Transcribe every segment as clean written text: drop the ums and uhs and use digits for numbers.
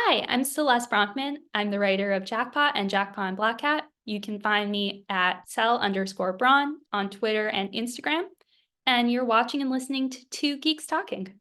Hi, I'm Celeste Bronfman. I'm the writer of Jackpot and Jackpot and Black Cat. You can find me at cell_Bron on Twitter and Instagram. And you're watching and listening to Two Geeks Talking.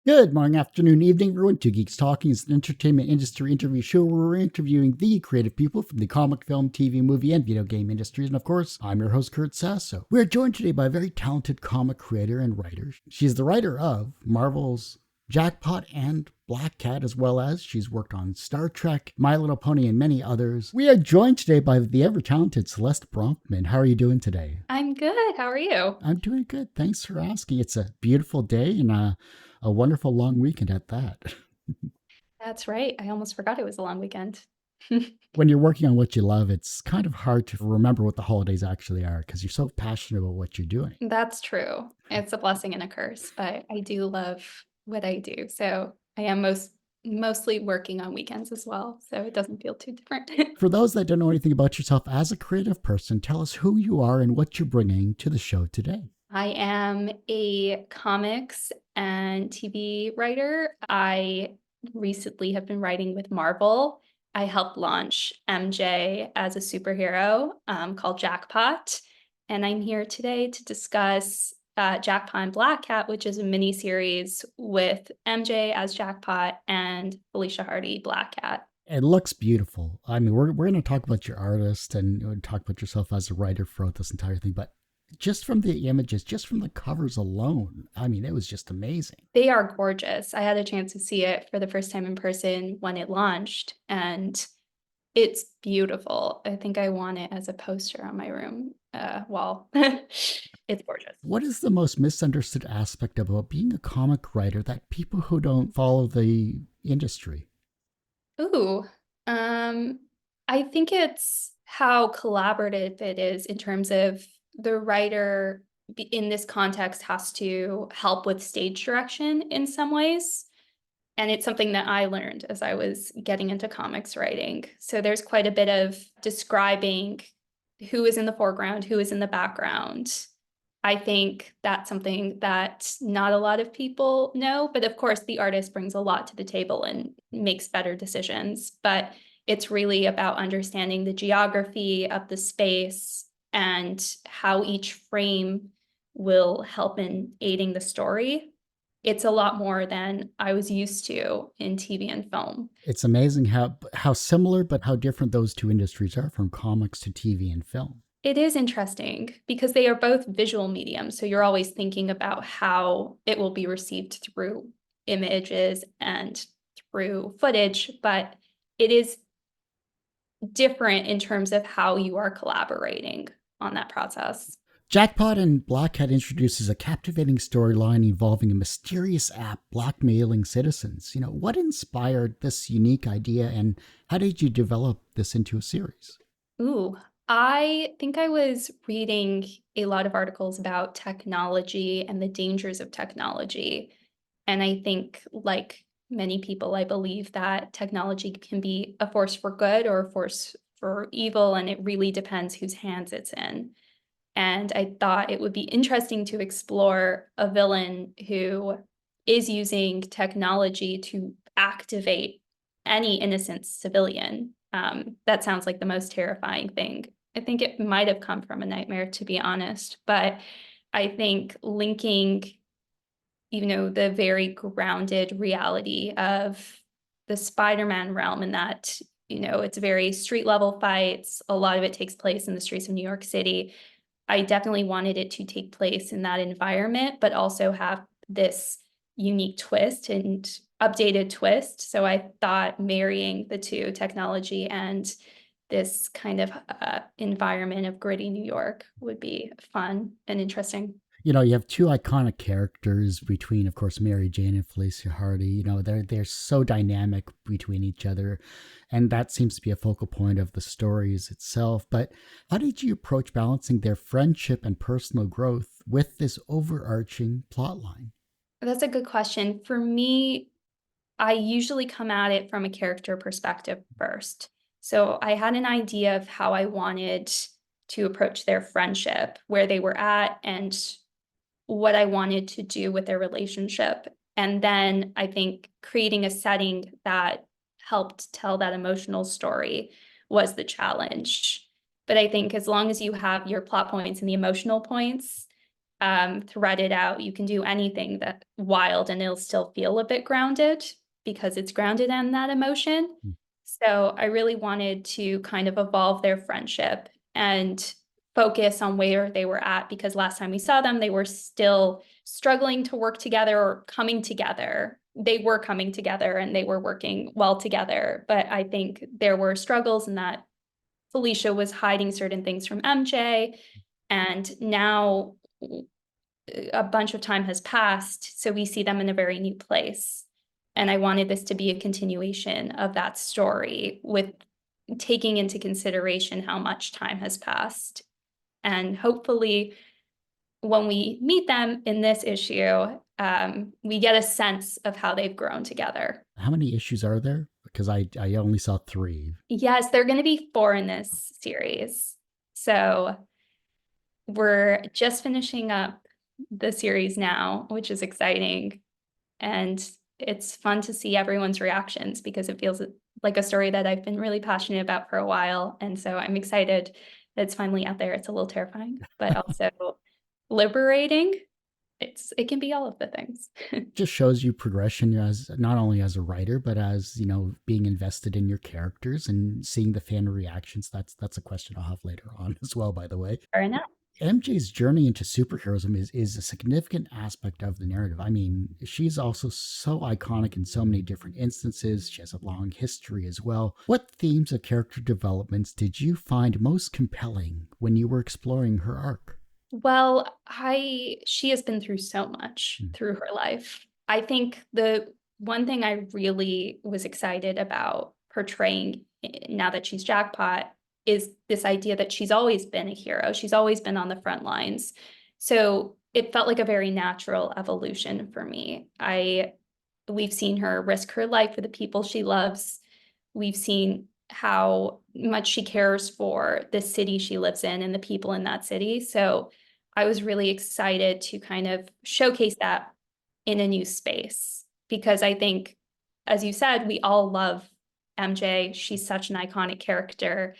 Good morning, afternoon, evening, everyone. Two Geeks Talking is an entertainment industry interview show where we're interviewing the creative people from the comic, film, TV, movie, and video game industries. And of course, I'm your host, Kurt Sasso. We're joined today by a very talented comic creator and writer. She's the writer of Marvel's Jackpot and Black Cat, as well as she's worked on Star Trek, My Little Pony, and many others. We are joined today by the ever-talented Celeste Bronfman. How are you doing today? I'm good. How are you? I'm doing good. Thanks for asking. It's a beautiful day and a wonderful long weekend at that. That's right. I almost forgot it was a long weekend. When you're working on what you love, it's kind of hard to remember what the holidays actually are because you're so passionate about what you're doing. That's true. It's a blessing and a curse, but I do love what I do. So I am mostly working on weekends as well. So it doesn't feel too different. For those that don't know anything about yourself as a creative person, tell us who you are and what you're bringing to the show today. I am a comics and TV writer. I recently have been writing with Marvel. I helped launch MJ as a superhero called Jackpot. And I'm here today to discuss Jackpot and Black Cat, which is a miniseries with MJ as Jackpot and Felicia Hardy, Black Cat. It looks beautiful. I mean, we're going to talk about your artist and talk about yourself as a writer throughout this entire thing, but just from the images, just from the covers alone, I mean, it was just amazing. They are gorgeous. I had a chance to see it for the first time in person when it launched, and it's beautiful. I think I want it as a poster on my room wall. It's gorgeous. What is the most misunderstood aspect about being a comic writer that people who don't follow the industry? Ooh, I think it's how collaborative it is in terms of the writer in this context has to help with stage direction in some ways. And it's something that I learned as I was getting into comics writing. So there's quite a bit of describing who is in the foreground, who is in the background. I think that's something that not a lot of people know, but of course the artist brings a lot to the table and makes better decisions. But it's really about understanding the geography of the space and how each frame will help in aiding the story. It's a lot more than I was used to in TV and film. It's amazing how similar but how different those two industries are, from comics to TV and film. It is interesting because they are both visual mediums. So you're always thinking about how it will be received through images and through footage, but it is different in terms of how you are collaborating on that process. Jackpot and Black Cat introduces a captivating storyline involving a mysterious app blackmailing citizens. What inspired this unique idea and how did you develop this into a series? Ooh, I think I was reading a lot of articles about technology and the dangers of technology. And I think, like many people, I believe that technology can be a force for good or a force for evil, and it really depends whose hands it's in. And I thought it would be interesting to explore a villain who is using technology to activate any innocent civilian. That sounds like the most terrifying thing. I think it might have come from a nightmare, to be honest. But I think linking, the very grounded reality of the Spider-Man realm and that, it's very street level fights. A lot of it takes place in the streets of New York City. I definitely wanted it to take place in that environment, but also have this unique twist and updated twist. So I thought marrying the two, technology and this kind of environment of gritty New York, would be fun and interesting. You have two iconic characters between, of course, Mary Jane and Felicia Hardy. They're so dynamic between each other, and that seems to be a focal point of the stories itself. But how did you approach balancing their friendship and personal growth with this overarching plotline? That's a good question. For me, I usually come at it from a character perspective first. So I had an idea of how I wanted to approach their friendship, where they were at, and what I wanted to do with their relationship. And then I think creating a setting that helped tell that emotional story was the challenge. But I think as long as you have your plot points and the emotional points threaded out, you can do anything that wild and it'll still feel a bit grounded because it's grounded in that emotion. Mm. So I really wanted to kind of evolve their friendship and focus on where they were at, because last time we saw them, they were still struggling to work together or coming together. They were coming together and they were working well together. But I think there were struggles in that Felicia was hiding certain things from MJ. And now a bunch of time has passed, so we see them in a very new place. And I wanted this to be a continuation of that story with taking into consideration how much time has passed. And hopefully, when we meet them in this issue, we get a sense of how they've grown together. How many issues are there? Because I only saw 3. Yes, there are going to be 4 in this series. So we're just finishing up the series now, which is exciting. And it's fun to see everyone's reactions because it feels like a story that I've been really passionate about for a while. And so I'm excited that it's finally out there. It's a little terrifying, but also liberating. It can be all of the things. Just shows you progression as not only as a writer, but as, being invested in your characters and seeing the fan reactions. That's a question I'll have later on as well, by the way. Fair enough. MJ's journey into superheroism is a significant aspect of the narrative. I mean, she's also so iconic in so many different instances. She has a long history as well. What themes of character developments did you find most compelling when you were exploring her arc? Well, she has been through so much through her life. I think the one thing I really was excited about portraying now that she's Jackpot is this idea that she's always been a hero. She's always been on the front lines. So it felt like a very natural evolution for me. We've seen her risk her life for the people she loves. We've seen how much she cares for the city she lives in and the people in that city. So I was really excited to kind of showcase that in a new space, because I think, as you said, we all love MJ. She's such an iconic character.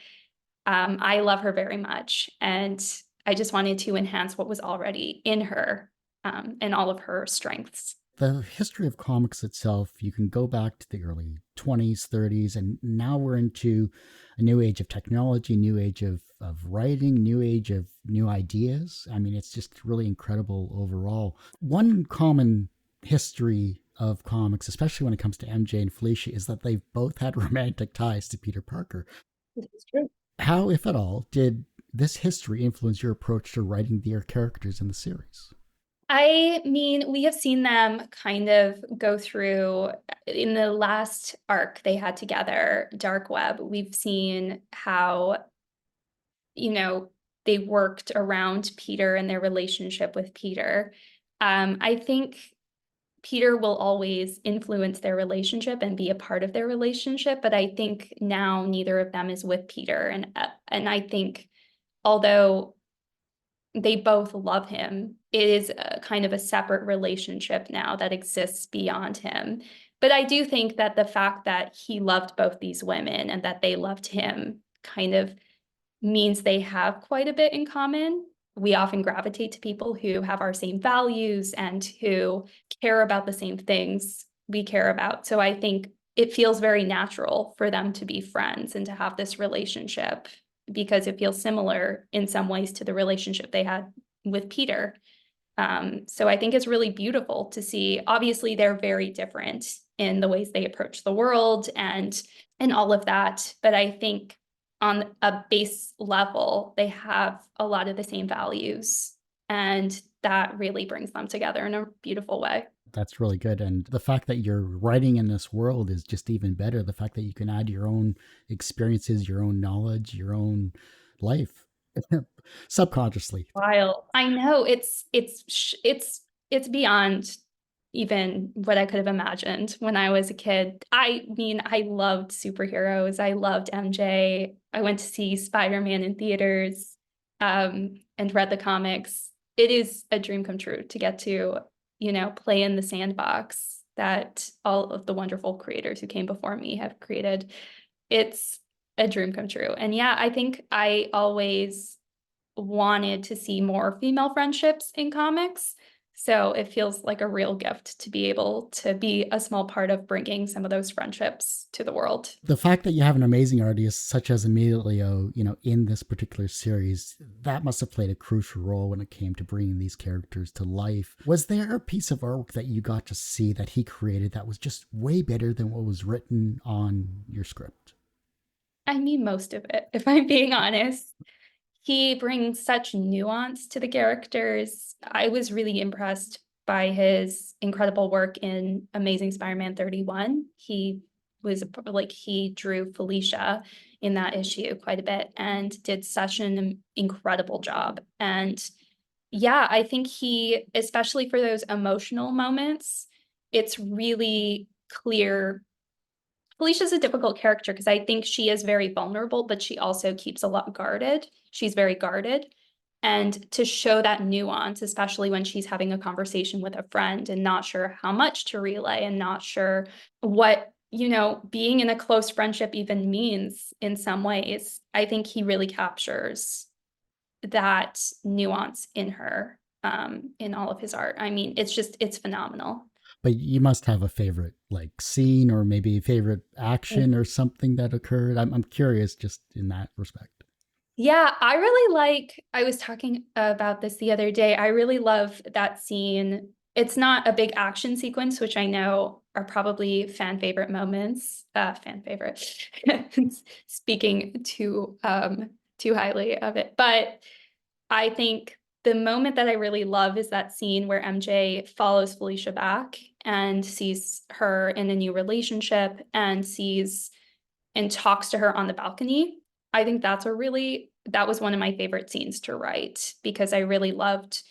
I love her very much. And I just wanted to enhance what was already in her and all of her strengths. The history of comics itself, you can go back to the early 20s, 30s, and now we're into a new age of technology, new age of writing, new age of new ideas. I mean, it's just really incredible overall. One common history of comics, especially when it comes to MJ and Felicia, is that they've both had romantic ties to Peter Parker. This is true. How, if at all, did this history influence your approach to writing their characters in the series? I mean, we have seen them kind of go through in the last arc they had together, Dark Web. We've seen how, they worked around Peter and their relationship with Peter. I think Peter will always influence their relationship and be a part of their relationship, but I think now neither of them is with Peter. And I think although they both love him, it is a kind of a separate relationship now that exists beyond him. But I do think that the fact that he loved both these women and that they loved him kind of means they have quite a bit in common. We often gravitate to people who have our same values and who care about the same things we care about. So I think it feels very natural for them to be friends and to have this relationship, because it feels similar in some ways to the relationship they had with Peter. So I think it's really beautiful to see. Obviously, they're very different in the ways they approach the world and all of that. But I think on a base level, they have a lot of the same values. And that really brings them together in a beautiful way. That's really good. And the fact that you're writing in this world is just even better. The fact that you can add your own experiences, your own knowledge, your own life subconsciously. Wild. I know it's beyond even what I could have imagined when I was a kid. I mean, I loved superheroes. I loved MJ. I went to see Spider-Man in theaters and read the comics. It is a dream come true to get to play in the sandbox that all of the wonderful creators who came before me have created. It's a dream come true. And yeah, I think I always wanted to see more female friendships in comics. So it feels like a real gift to be able to be a small part of bringing some of those friendships to the world. The fact that you have an amazing artist such as Emilio, in this particular series, that must have played a crucial role when it came to bringing these characters to life. Was there a piece of artwork that you got to see that he created that was just way better than what was written on your script? I mean, most of it, if I'm being honest. He brings such nuance to the characters. I was really impressed by his incredible work in Amazing Spider-Man 31. He drew Felicia in that issue quite a bit and did such an incredible job. And yeah, I think he, especially for those emotional moments, it's really clear. Felicia's a difficult character because I think she is very vulnerable, but she also keeps a lot guarded. She's very guarded. And to show that nuance, especially when she's having a conversation with a friend and not sure how much to relay and not sure what, being in a close friendship even means in some ways, I think he really captures that nuance in her, in all of his art. I mean, it's phenomenal. But you must have a favorite like scene or maybe a favorite action or something that occurred. I'm curious just in that respect. Yeah, I was talking about this the other day. I really love that scene. It's not a big action sequence, which I know are probably fan favorite moments. Fan favorite. Speaking too highly of it. But I think the moment that I really love is that scene where MJ follows Felicia back and sees her in a new relationship and sees and talks to her on the balcony. I think that was one of my favorite scenes to write because I really loved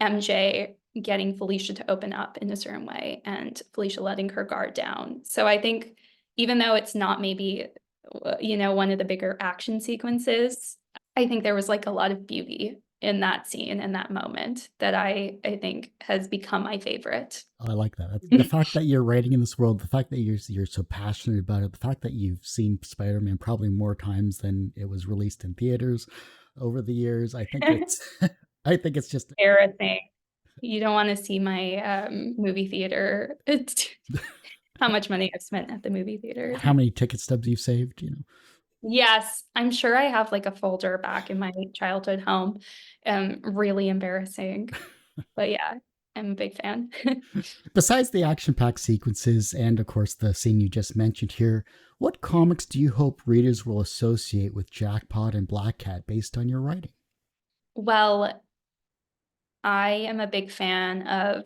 MJ getting Felicia to open up in a certain way and Felicia letting her guard down. So I think even though it's not maybe, one of the bigger action sequences, I think there was like a lot of beauty in that scene and that moment that I think has become my favorite. I like that. The fact that you're writing in this world, the fact that you're so passionate about it, the fact that you've seen Spider-Man probably more times than it was released in theaters over the years. I think it's I think it's just Embarrassing. You don't want to see my movie theater. How much money I've spent at the movie theaters. how many ticket stubs you've saved. Yes, I'm sure I have like a folder back in my childhood home. Really embarrassing. But yeah, I'm a big fan. Besides the action-packed sequences and of course the scene you just mentioned here, what comics do you hope readers will associate with Jackpot and Black Cat based on your writing? Well, I am a big fan of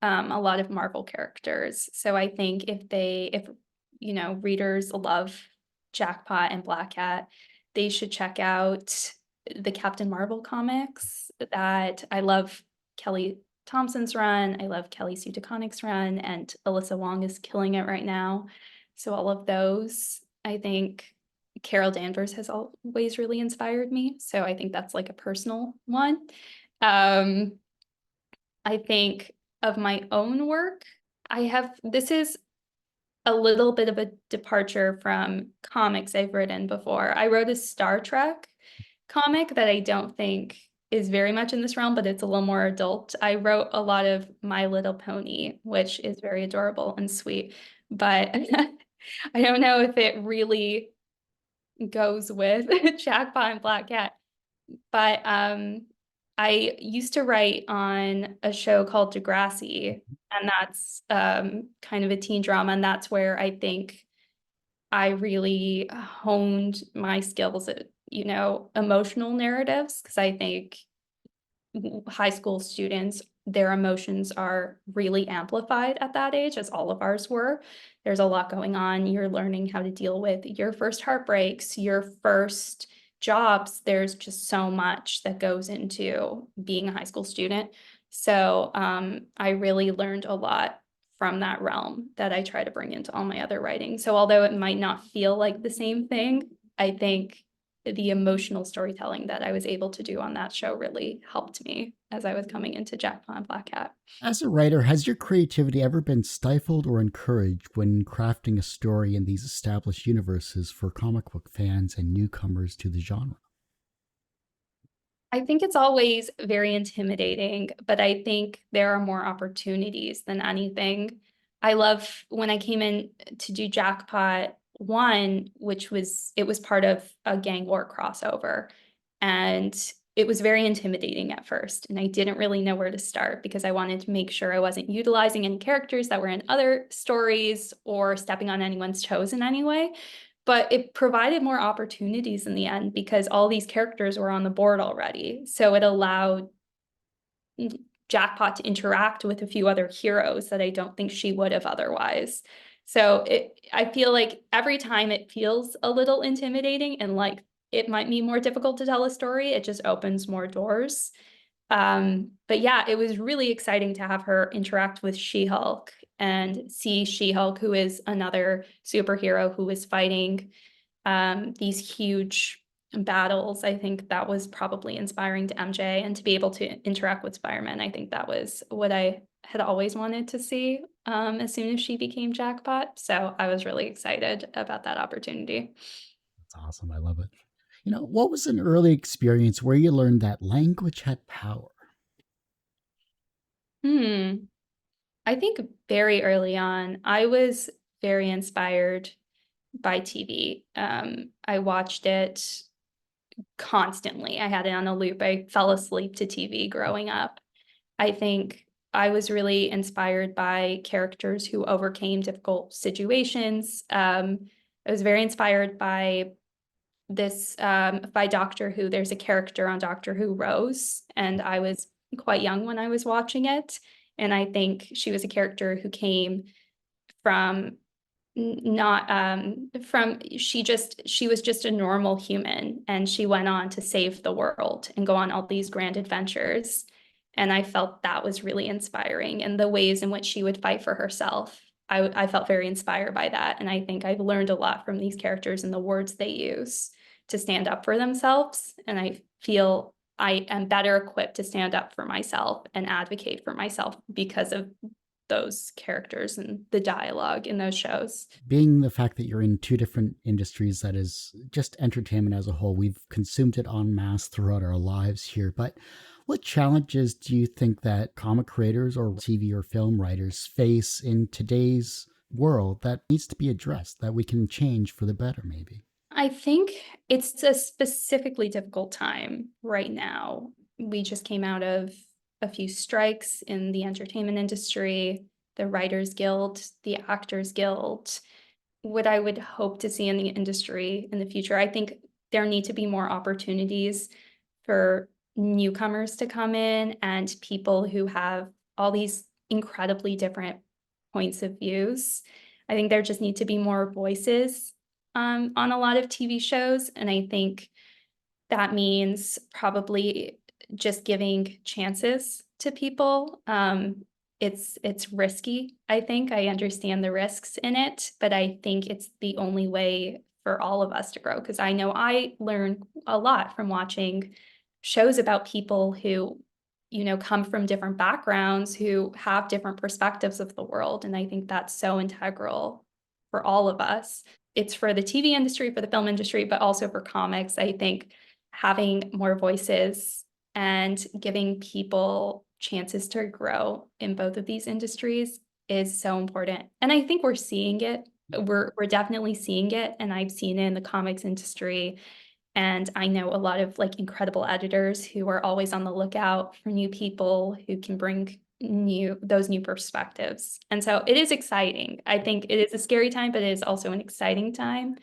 a lot of Marvel characters. So I think if readers love Jackpot and Black Cat, they should check out the Captain Marvel comics. That I love Kelly Thompson's run. I love Kelly Sue DeConnick's run, and Alyssa Wong is killing it right now. So all of those, I think Carol Danvers has always really inspired me. So I think that's like a personal one. Um, I think of my own work, this is a little bit of a departure from comics I've written before. I wrote a Star Trek comic that I don't think is very much in this realm, but it's a little more adult. I wrote a lot of My Little Pony, which is very adorable and sweet, but I don't know if it really goes with Jackpot and Black Cat. But I used to write on a show called Degrassi, and that's kind of a teen drama, and that's where I think I really honed my skills at, emotional narratives, because I think high school students, their emotions are really amplified at that age, as all of ours were. There's a lot going on. You're learning how to deal with your first heartbreaks, your first jobs. There's just so much that goes into being a high school student. So I really learned a lot from that realm that I try to bring into all my other writing. So although it might not feel like the same thing, I think the emotional storytelling that I was able to do on that show really helped me as I was coming into Jackpot and Black Cat. As a writer, has your creativity ever been stifled or encouraged when crafting a story in these established universes for comic book fans and newcomers to the genre? I think it's always very intimidating, but I think there are more opportunities than anything. I love when I came in to do Jackpot 1, which was part of a gang war crossover, and it was very intimidating at first, and I didn't really know where to start because I wanted to make sure I wasn't utilizing any characters that were in other stories or stepping on anyone's toes in any way. But it provided more opportunities in the end because all these characters were on the board already. So it allowed Jackpot to interact with a few other heroes that I don't think she would have otherwise. So I feel like every time it feels a little intimidating and like it might be more difficult to tell a story, it just opens more doors. But yeah, it was really exciting to have her interact with She-Hulk and see She-Hulk, who is another superhero who is fighting these huge battles. I think that was probably inspiring to MJ, and to be able to interact with Spider-Man, I think that was what I had always wanted to see as soon as she became Jackpot. So I was really excited about that opportunity. That's awesome. I love it. What was an early experience where you learned that language had power? Hmm. I think very early on, I was very inspired by TV. I watched it constantly. I had it on a loop. I fell asleep to TV growing up. I think I was really inspired by characters who overcame difficult situations. I was very inspired by by Doctor Who. There's a character on Doctor Who, Rose, and I was quite young when I was watching it. And I think she was a character who came from not from she was just a normal human, and she went on to save the world and go on all these grand adventures, and I felt that was really inspiring, and the ways in which she would fight for herself. I felt very inspired by that, and I think I've learned a lot from these characters and the words they use to stand up for themselves, and I feel I am better equipped to stand up for myself and advocate for myself because of those characters and the dialogue in those shows. Being the fact that you're in two different industries, that is just entertainment as a whole, we've consumed it en masse throughout our lives here. But what challenges do you think that comic creators or TV or film writers face in today's world that needs to be addressed, that we can change for the better, maybe? I think it's a specifically difficult time right now. We just came out of a few strikes in the entertainment industry, the Writers Guild, the Actors Guild. What I would hope to see in the industry in the future, I think there need to be more opportunities for newcomers to come in and people who have all these incredibly different points of views. I think there just need to be more voices on a lot of TV shows, and I think that means probably just giving chances to people. It's risky, I think. I understand the risks in it, but I think it's the only way for all of us to grow, because I know I learn a lot from watching shows about people who, come from different backgrounds, who have different perspectives of the world, and I think that's so integral for all of us. It's for the TV industry, for the film industry, but also for comics. I think having more voices and giving people chances to grow in both of these industries is so important. And I think we're seeing it. We're definitely seeing it, and I've seen it in the comics industry. And I know a lot of like incredible editors who are always on the lookout for new people who can bring those new perspectives. And so it is exciting. I think it is a scary time, but it is also an exciting time.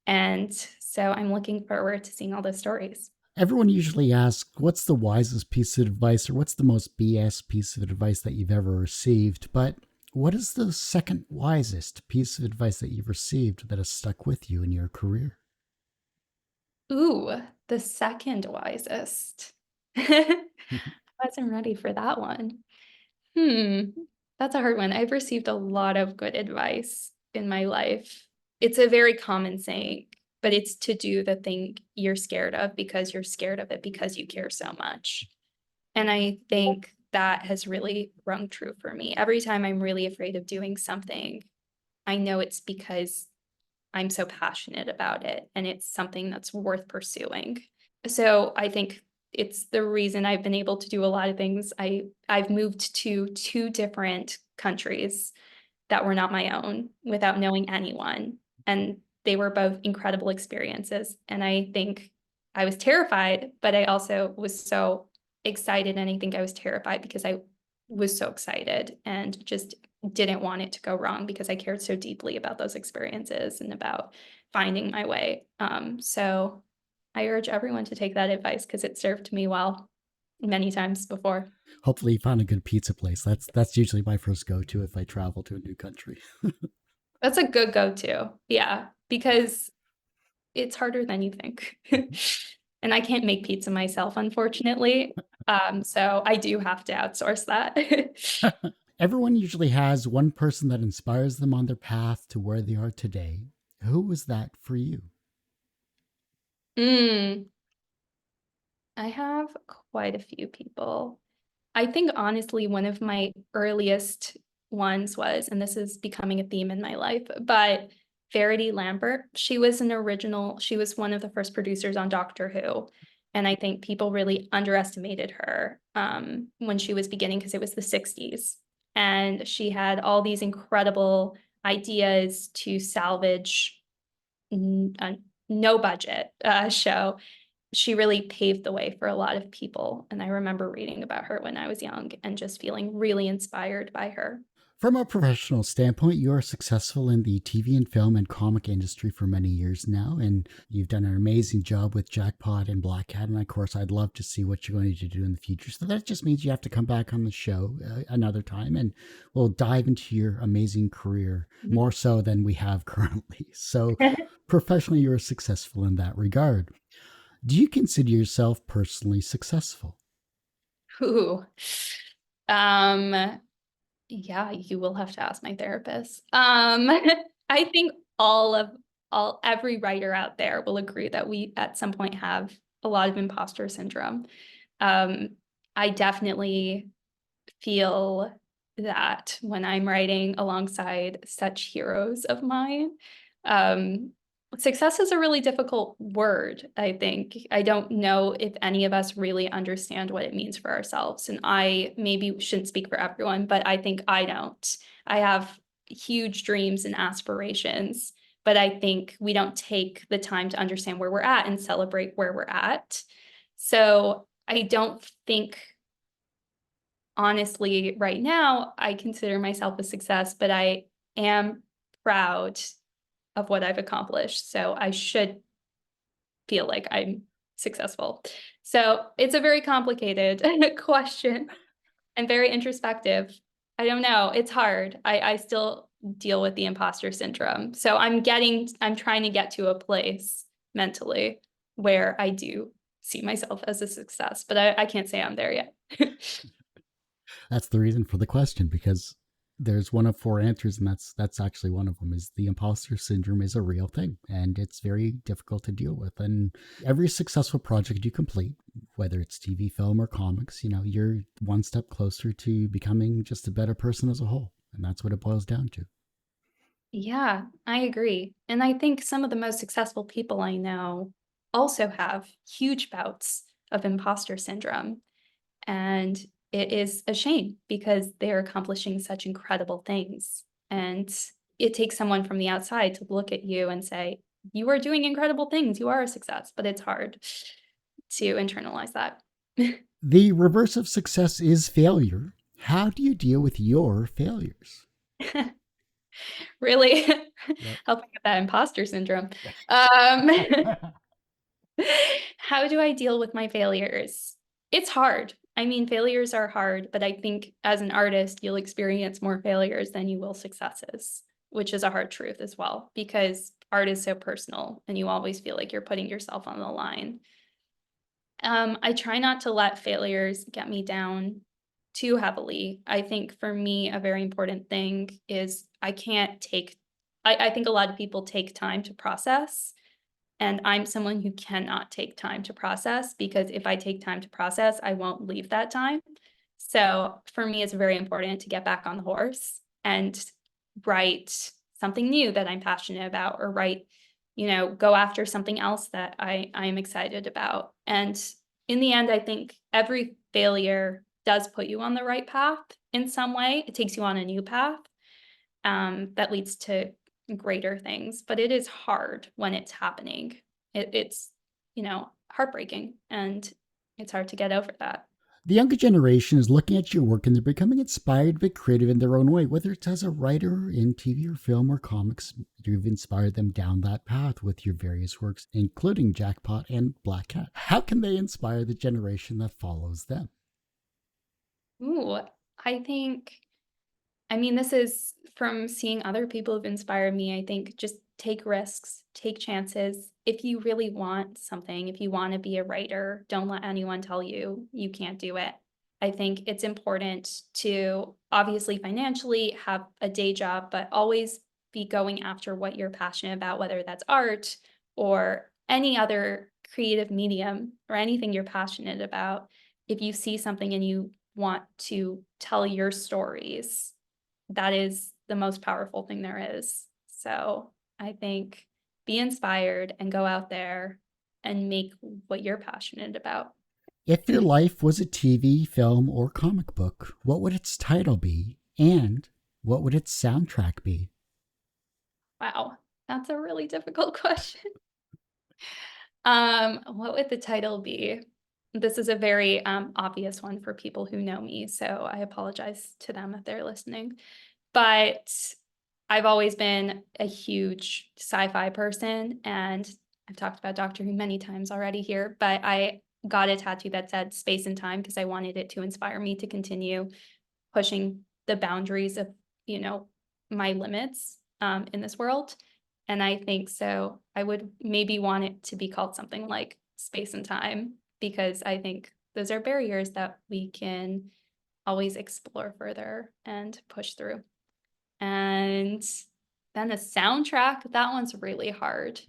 And so I'm looking forward to seeing all those stories. Everyone usually asks, what's the wisest piece of advice or what's the most BS piece of advice that you've ever received? But what is the second wisest piece of advice that you've received that has stuck with you in your career? Ooh, the second wisest. Wasn't ready for that one. Hmm, that's a hard one. I've received a lot of good advice in my life. It's a very common saying, but it's to do the thing you're scared of because you're scared of it because you care so much. And I think that has really rung true for me. Every time I'm really afraid of doing something, I know it's because I'm so passionate about it and it's something that's worth pursuing. So I think it's the reason I've been able to do a lot of things. I've moved to 2 different countries that were not my own without knowing anyone, and they were both incredible experiences, and I think I was terrified, but I also was so excited, and I think I was terrified because I was so excited and just didn't want it to go wrong because I cared so deeply about those experiences and about finding my way. So I urge everyone to take that advice because it served me well many times before. Hopefully you found a good pizza place. That's usually my first go-to if I travel to a new country. That's a good go-to. Yeah, because it's harder than you think. And I can't make pizza myself, unfortunately. So I do have to outsource that. Everyone usually has one person that inspires them on their path to where they are today. Who was that for you? Mm, I have quite a few people. I think honestly, one of my earliest ones was, and this is becoming a theme in my life, but Verity Lambert. She was one of the first producers on Doctor Who. And I think people really underestimated her when she was beginning because it was the 60s. And she had all these incredible ideas to salvage a no budget show. She really paved the way for a lot of people. And I remember reading about her when I was young and just feeling really inspired by her. From a professional standpoint, you are successful in the TV and film and comic industry for many years now, and you've done an amazing job with Jackpot and Black Cat. And of course, I'd love to see what you're going to do in the future. So that just means you have to come back on the show another time, and we'll dive into your amazing career more so than we have currently. So, professionally, you're successful in that regard. Do you consider yourself personally successful? Ooh. Um, yeah, you will have to ask my therapist. I think every writer out there will agree that we at some point have a lot of imposter syndrome. Um, I definitely feel that when I'm writing alongside such heroes of mine. Um, Success is a really difficult word, I think. I don't know if any of us really understand what it means for ourselves. And I maybe shouldn't speak for everyone, but I think I don't. I have huge dreams and aspirations, but I think we don't take the time to understand where we're at and celebrate where we're at. So I don't think honestly, right now, I consider myself a success, but I am proud of what I've accomplished. So I should feel like I'm successful. So it's a very complicated question and very introspective. I don't know. It's hard. I still deal with the imposter syndrome. So I'm trying to get to a place mentally where I do see myself as a success, but I can't say I'm there yet. That's the reason for the question, because there's one of four answers, and that's actually one of them. Is the imposter syndrome is a real thing, and it's very difficult to deal with. And every successful project you complete, whether it's TV, film, or comics, you're one step closer to becoming just a better person as a whole, and that's what it boils down to. Yeah, I agree. And I think some of the most successful people I know also have huge bouts of imposter syndrome. And it is a shame because they're accomplishing such incredible things. And it takes someone from the outside to look at you and say, you are doing incredible things. You are a success, but it's hard to internalize that. The reverse of success is failure. How do you deal with your failures? Really Yep. helping with that imposter syndrome. Um, How do I deal with my failures? It's hard. I mean, failures are hard, but I think as an artist, you'll experience more failures than you will successes, which is a hard truth as well, because art is so personal and you always feel like you're putting yourself on the line. I try not to let failures get me down too heavily. I think for me, a very important thing is I can't take, I think a lot of people take time to process And I'm someone who cannot take time to process, because if I take time to process, I won't leave that time. So for me, it's very important to get back on the horse and write something new that I'm passionate about, or write, go after something else that I am excited about. And in the end, I think every failure does put you on the right path in some way. It takes you on a new path that leads to greater things. But it is hard when it's happening. It's, heartbreaking, and it's hard to get over that. The younger generation is looking at your work and they're becoming inspired but creative in their own way, whether it's as a writer in TV or film or comics. You've inspired them down that path with your various works, including Jackpot and Black Cat. How can they inspire the generation that follows them? Ooh, I think, this is from seeing other people who've inspired me. I think just take risks, take chances. If you really want something, if you want to be a writer, don't let anyone tell you you can't do it. I think it's important to obviously financially have a day job, but always be going after what you're passionate about, whether that's art or any other creative medium or anything you're passionate about. If you see something and you want to tell your stories, that is the most powerful thing there is. So I think be inspired and go out there and make what you're passionate about. If your life was a TV, film, or comic book, what would its title be? And what would its soundtrack be? Wow, that's a really difficult question. What would the title be? This is a very obvious one for people who know me, so I apologize to them if they're listening. But I've always been a huge sci-fi person, and I've talked about Doctor Who many times already here, but I got a tattoo that said space and time because I wanted it to inspire me to continue pushing the boundaries of, you know, my limits in this world. And I think so. I would maybe want it to be called something like space and time, because I think those are barriers that we can always explore further and push through. And then a soundtrack, that one's really hard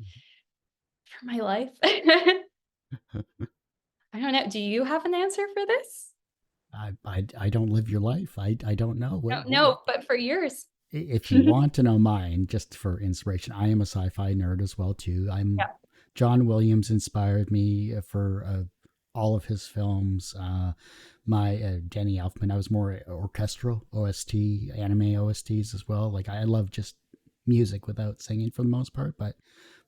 for my life. I don't know. Do you have an answer for this? I don't live your life. I don't know. No, no, but for yours. If you want to know mine, just for inspiration, I am a sci-fi nerd as well too. Yeah. John Williams inspired me for all of his films. My Danny Elfman, I was more orchestral OST, anime OSTs as well. Like I love just music without singing for the most part. But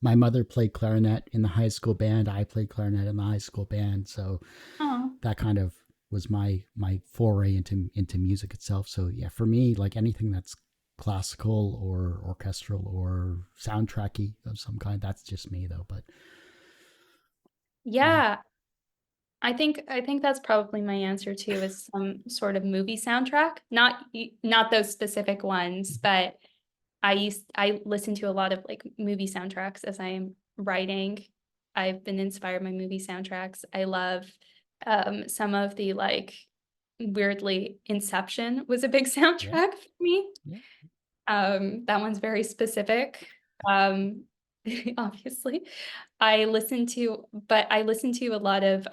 my mother played clarinet in the high school band. I played clarinet in the high school band. So Oh, that kind of was my foray into music itself. So yeah, for me, like anything that's classical or orchestral or soundtracky of some kind, that's just me though. But yeah, yeah. I think that's probably my answer too, is some sort of movie soundtrack. Not those specific ones, but I listen to a lot of like movie soundtracks as I'm writing. I've been inspired by movie soundtracks. I love some of the like weirdly Inception was a big yeah, soundtrack for me. yeah. That one's very specific. Um, obviously. I listen to a lot of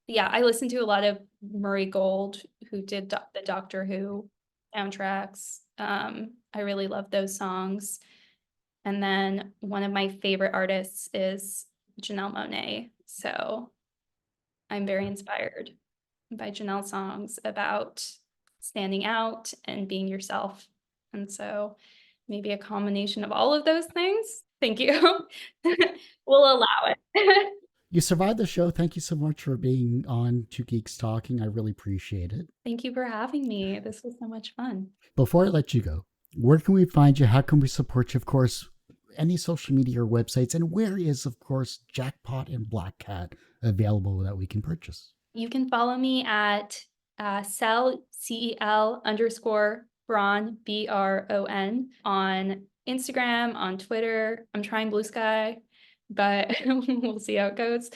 yeah, I listen to a lot of Murray Gold, who did the Doctor Who soundtracks. I really love those songs. And then one of my favorite artists is Janelle Monáe. So I'm very inspired by Janelle's songs about standing out and being yourself. And so maybe a combination of all of those things. Thank you. We'll allow it. You survived the show. Thank you so much for being on Two Geeks Talking. I really appreciate it. Thank you for having me. This was so much fun. Before I let you go, where can we find you? How can we support you? Of course, any social media or websites, and where is, of course, Jackpot and Black Cat available that we can purchase? You can follow me at CEL underscore Bron, BRON, on Instagram, on Twitter. I'm trying Blue Sky, but we'll see how it goes.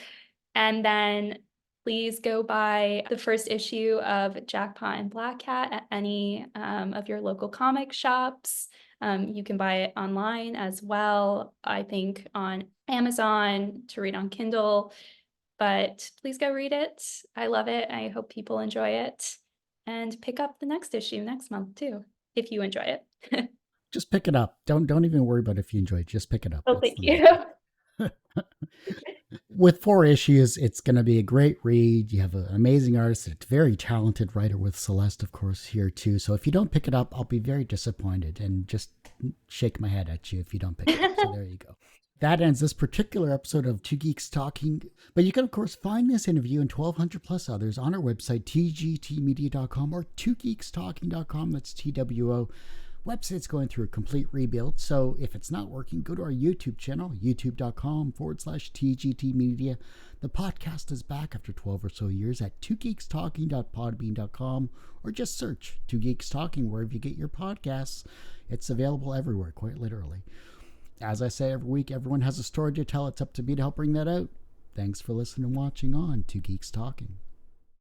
And then please go buy the first issue of Jackpot and Black Cat at any of your local comic shops. You can buy it online as well, I think on Amazon, to read on Kindle, but please go read it. I love it. I hope people enjoy it, and pick up the next issue next month too, if you enjoy it. Just pick it up. Don't even worry about if you enjoy it. Just pick it up. Well, That's thank the main you. thing. With 4 issues, it's going to be a great read. You have an amazing artist, a very talented writer with Celeste, of course, here too. So if you don't pick it up, I'll be very disappointed and just shake my head at you if you don't pick it up. So there you go. That ends this particular episode of Two Geeks Talking. But you can, of course, find this interview and 1,200 plus others on our website, tgtmedia.com or twogeekstalking.com. That's TWO. Website's going through a complete rebuild, so if it's not working, go to our YouTube channel, youtube.com/TGT Media. The podcast is back after 12 or so years at twogeekstalking.podbean.com, or just search Two Geeks Talking wherever you get your podcasts. It's available everywhere, quite literally. As I say every week, everyone has a story to tell. It's up to me to help bring that out. Thanks for listening and watching on Two Geeks Talking.